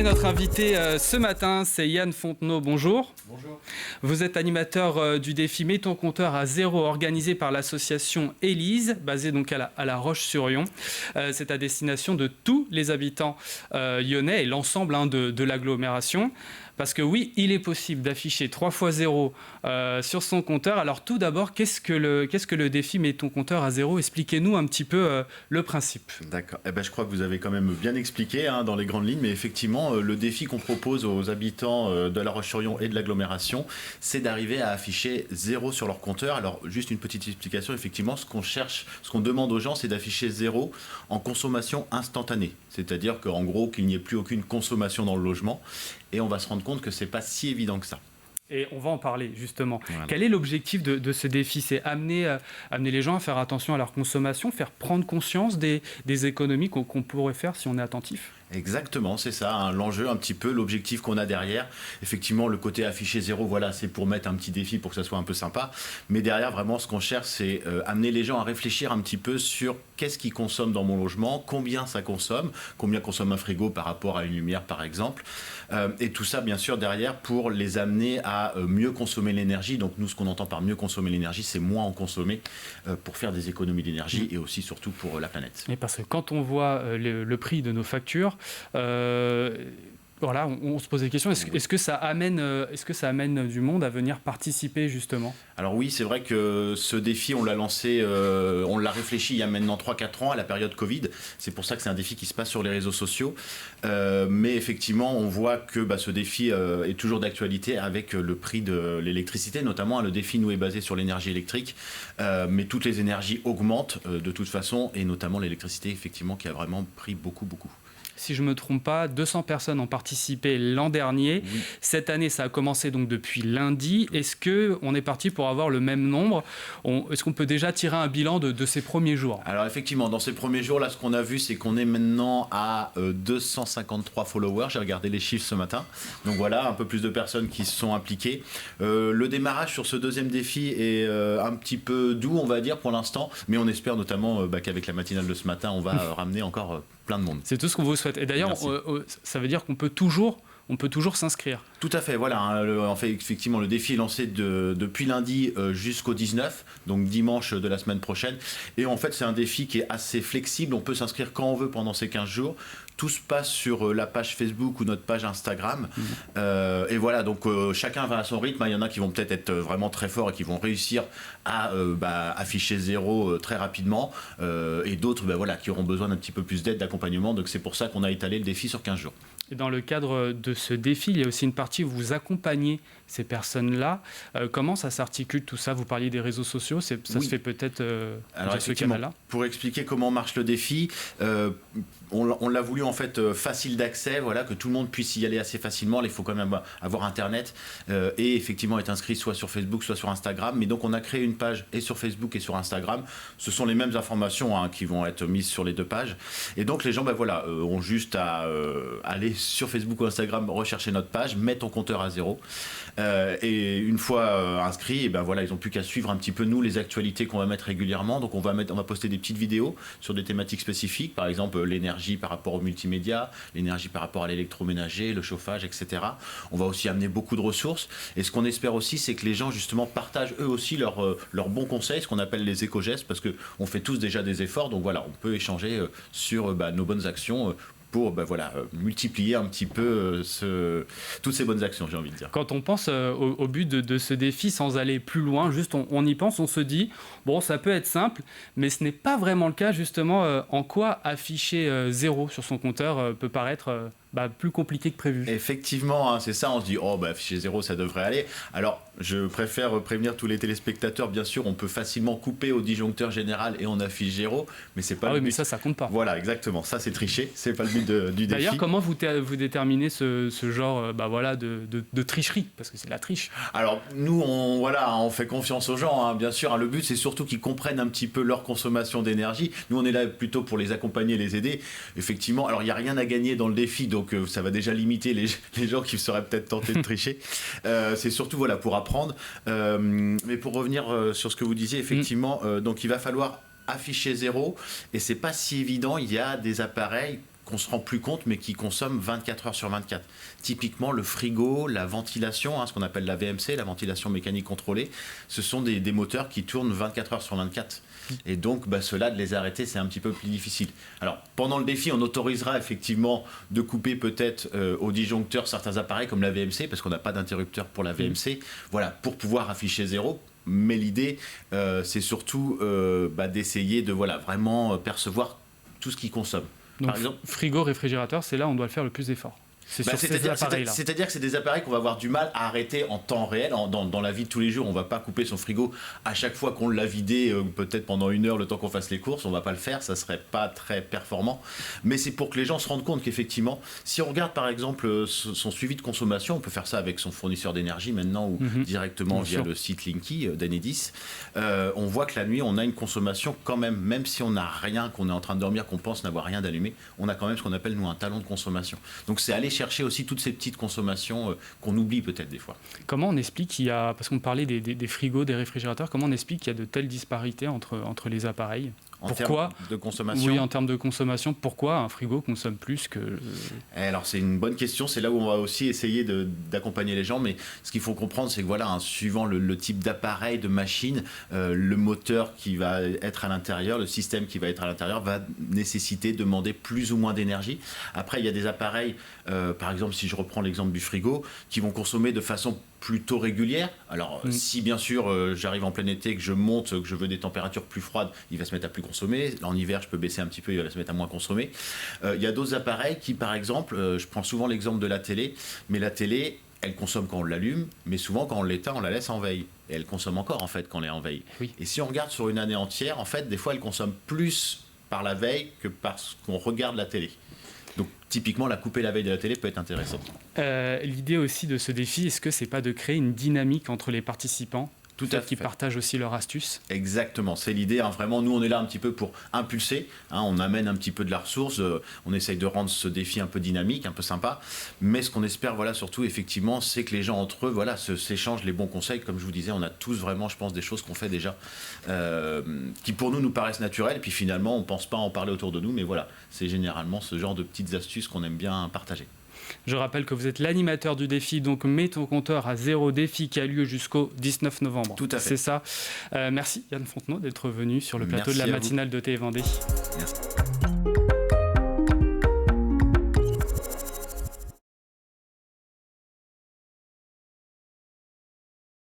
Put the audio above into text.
Et notre invité ce matin, c'est Yann Fontenot. Bonjour. Bonjour. Vous êtes animateur du défi Mets ton compteur à zéro organisé par l'association Élise, basée donc à la Roche-sur-Yon. C'est à destination de tous les habitants lyonnais et l'ensemble de l'agglomération. Parce que oui, il est possible d'afficher 3 fois 0 sur son compteur. Alors tout d'abord, qu'est-ce que le défi Mets ton compteur à zéro? Expliquez-nous un petit peu le principe. D'accord. Je crois que vous avez quand même bien expliqué dans les grandes lignes, mais effectivement, le défi qu'on propose aux habitants de la Roche-sur-Yon et de l'agglomération, c'est d'arriver à afficher 0 sur leur compteur. Alors juste une petite explication, effectivement, ce qu'on demande aux gens, c'est d'afficher 0 en consommation instantanée. C'est-à-dire qu'en gros, qu'il n'y ait plus aucune consommation dans le logement. Et on va se rendre compte que c'est pas si évident que ça. Et on va en parler justement. Voilà. Quel est l'objectif de ce défi? C'est amener les gens à faire attention à leur consommation, faire prendre conscience des économies qu'on pourrait faire si on est attentif. Exactement, c'est ça, l'enjeu un petit peu, l'objectif qu'on a derrière. Effectivement, le côté affiché 0, voilà, c'est pour mettre un petit défi pour que ça soit un peu sympa. Mais derrière, vraiment, ce qu'on cherche, c'est amener les gens à réfléchir un petit peu sur qu'est-ce qu'ils consomment dans mon logement, combien ça consomme, combien consomme un frigo par rapport à une lumière, par exemple. Et tout ça, bien sûr, derrière, pour les amener à mieux consommer l'énergie. Donc, nous, ce qu'on entend par mieux consommer l'énergie, c'est moins en consommer pour faire des économies d'énergie et aussi, surtout, pour la planète. Et parce que quand on voit le prix de nos factures, voilà, on se pose des questions. Est-ce que ça amène du monde à venir participer justement? Alors oui, c'est vrai que ce défi, on l'a lancé, on l'a réfléchi il y a maintenant 3-4 ans à la période Covid. C'est pour ça que c'est un défi qui se passe sur les réseaux sociaux. Mais effectivement, on voit que ce défi est toujours d'actualité avec le prix de l'électricité, notamment. Le défi, nous, est basé sur l'énergie électrique. Mais toutes les énergies augmentent de toute façon, et notamment l'électricité, effectivement, qui a vraiment pris beaucoup. Si je ne me trompe pas, 200 personnes ont participé l'an dernier. Oui. Cette année, ça a commencé donc depuis lundi. Est-ce qu'on est parti pour avoir le même nombre? Est-ce qu'on peut déjà tirer un bilan de ces premiers jours? Alors effectivement, dans ces premiers jours, là, ce qu'on a vu, c'est qu'on est maintenant à 253 followers. J'ai regardé les chiffres ce matin. Donc voilà, un peu plus de personnes qui se sont impliquées. Le démarrage sur ce deuxième défi est un petit peu doux, on va dire, pour l'instant. Mais on espère notamment qu'avec la matinale de ce matin, on va ramener encore plein de monde. C'est tout ce qu'on vous souhaite. Et d'ailleurs, ça veut dire qu'on peut toujours s'inscrire. Tout à fait, voilà. En fait, effectivement, le défi est lancé depuis lundi jusqu'au 19, donc dimanche de la semaine prochaine. Et en fait, c'est un défi qui est assez flexible. On peut s'inscrire quand on veut pendant ces 15 jours. Tout se passe sur la page Facebook ou notre page Instagram. Et voilà, donc chacun va à son rythme. Il y en a qui vont peut-être être vraiment très forts et qui vont réussir à afficher 0 très rapidement. Et d'autres qui auront besoin d'un petit peu plus d'aide, d'accompagnement. Donc c'est pour ça qu'on a étalé le défi sur 15 jours. Et dans le cadre de ce défi, il y a aussi une partie où vous accompagnez ces personnes-là. Comment ça s'articule tout ça? Vous parliez des réseaux sociaux, ça se fait peut-être sur ce canal-là? Pour expliquer comment marche le défi, on l'a voulu en fait facile d'accès, voilà, que tout le monde puisse y aller assez facilement. Il faut quand même avoir Internet et effectivement être inscrit soit sur Facebook, soit sur Instagram. Mais donc on a créé une page et sur Facebook et sur Instagram. Ce sont les mêmes informations qui vont être mises sur les deux pages. Et donc les gens ont juste à aller sur Facebook ou Instagram, rechercher notre page, mettre ton compteur à 0. Et une fois inscrits, ils n'ont plus qu'à suivre un petit peu nous les actualités qu'on va mettre régulièrement. Donc on va poster des petites vidéos sur des thématiques spécifiques, par exemple l'énergie par rapport au multimédia, l'énergie par rapport à l'électroménager, le chauffage, etc. On va aussi amener beaucoup de ressources. Et ce qu'on espère aussi, c'est que les gens justement partagent eux aussi leurs bons conseils, ce qu'on appelle les éco-gestes, parce qu'on fait tous déjà des efforts. Donc voilà, on peut échanger sur nos bonnes actions pour multiplier un petit peu toutes ces bonnes actions, j'ai envie de dire. Quand on pense au but de ce défi, sans aller plus loin, juste on y pense, on se dit, bon, ça peut être simple, mais ce n'est pas vraiment le cas, justement, en quoi afficher 0 sur son compteur peut paraître plus compliqué que prévu. Effectivement, c'est ça, on se dit, afficher 0, ça devrait aller. Alors, je préfère prévenir tous les téléspectateurs, bien sûr, on peut facilement couper au disjoncteur général et on affiche 0, mais c'est pas le but. Mais ça compte pas. Voilà, exactement, ça c'est tricher, c'est pas le but du défi. D'ailleurs, comment vous déterminez ce genre de tricherie? Parce que c'est de la triche. Alors, nous, on fait confiance aux gens, bien sûr. Le but, c'est surtout qu'ils comprennent un petit peu leur consommation d'énergie. Nous, on est là plutôt pour les accompagner, les aider. Effectivement, alors il n'y a rien à gagner dans le défi, donc ça va déjà limiter les gens qui seraient peut-être tentés de tricher. C'est surtout pour apprendre. Mais pour revenir sur ce que vous disiez, effectivement, donc il va falloir afficher 0 et c'est pas si évident. Il y a des appareils qu'on se rend plus compte, mais qui consomment 24 heures sur 24. Typiquement, le frigo, la ventilation, ce qu'on appelle la VMC, la ventilation mécanique contrôlée, ce sont des moteurs qui tournent 24 heures sur 24. Et donc, ceux-là, de les arrêter, c'est un petit peu plus difficile. Alors, pendant le défi, on autorisera effectivement de couper peut-être au disjoncteur certains appareils comme la VMC, parce qu'on n'a pas d'interrupteur pour la VMC, voilà, pour pouvoir afficher 0. Mais l'idée, c'est surtout d'essayer de vraiment percevoir tout ce qu'ils consomment. Donc, par exemple, frigo, réfrigérateur, c'est là où on doit faire le plus d'efforts. C'est-à-dire que c'est des appareils qu'on va avoir du mal à arrêter en temps réel, dans la vie de tous les jours. On ne va pas couper son frigo à chaque fois qu'on l'a vidé, peut-être pendant 1 heure, le temps qu'on fasse les courses. On ne va pas le faire, ça ne serait pas très performant. Mais c'est pour que les gens se rendent compte qu'effectivement, si on regarde par exemple son suivi de consommation, on peut faire ça avec son fournisseur d'énergie maintenant ou directement via le site Linky d'Enedis. On voit que la nuit, on a une consommation quand même si on n'a rien, qu'on est en train de dormir, qu'on pense n'avoir rien d'allumé, on a quand même ce qu'on appelle nous un talon de consommation. Donc c'est aller chercher aussi toutes ces petites consommations qu'on oublie peut-être des fois. Comment on explique qu'il y a, parce qu'on parlait des frigos, des réfrigérateurs, comment on explique qu'il y a de telles disparités entre les appareils ? Pourquoi, termes de consommation ? Oui, en termes de consommation, pourquoi un frigo consomme plus que... Alors c'est une bonne question, c'est là où on va aussi essayer d'accompagner les gens, mais ce qu'il faut comprendre, c'est que voilà, suivant le type d'appareil, de machine, le moteur qui va être à l'intérieur, le système qui va être à l'intérieur va demander plus ou moins d'énergie. Après, il y a des appareils, par exemple, si je reprends l'exemple du frigo, qui vont consommer de façon plutôt régulière. Alors, si bien sûr j'arrive en plein été, que je monte, que je veux des températures plus froides, il va se mettre à plus consommer. En hiver, je peux baisser un petit peu, il va se mettre à moins consommer. Il y a d'autres appareils qui, par exemple, je prends souvent l'exemple de la télé, mais la télé, elle consomme quand on l'allume, mais souvent quand on l'éteint, on la laisse en veille. Et elle consomme encore en fait quand elle est en veille. Oui. Et si on regarde sur une année entière, en fait, des fois, elle consomme plus par la veille que parce qu'on regarde la télé. Donc typiquement, la couper la veille de la télé peut être intéressant. L'idée aussi de ce défi, est-ce que c'est pas de créer une dynamique entre les participants ? Tout à fait. Qui partagent aussi leurs astuces. Exactement, c'est l'idée. Vraiment, nous, on est là un petit peu pour impulser. On amène un petit peu de la ressource. On essaye de rendre ce défi un peu dynamique, un peu sympa. Mais ce qu'on espère, surtout, effectivement, c'est que les gens entre eux, s'échangent les bons conseils. Comme je vous disais, on a tous vraiment, je pense, des choses qu'on fait déjà qui, pour nous paraissent naturelles. Et puis finalement, on ne pense pas en parler autour de nous. Mais voilà, c'est généralement ce genre de petites astuces qu'on aime bien partager. Je rappelle que vous êtes l'animateur du défi, donc mets ton compteur à 0 défi qui a lieu jusqu'au 19 novembre. Tout à fait. C'est ça. Merci Yann Fontenot d'être venu sur le plateau de la matinale de TV Vendée. Merci.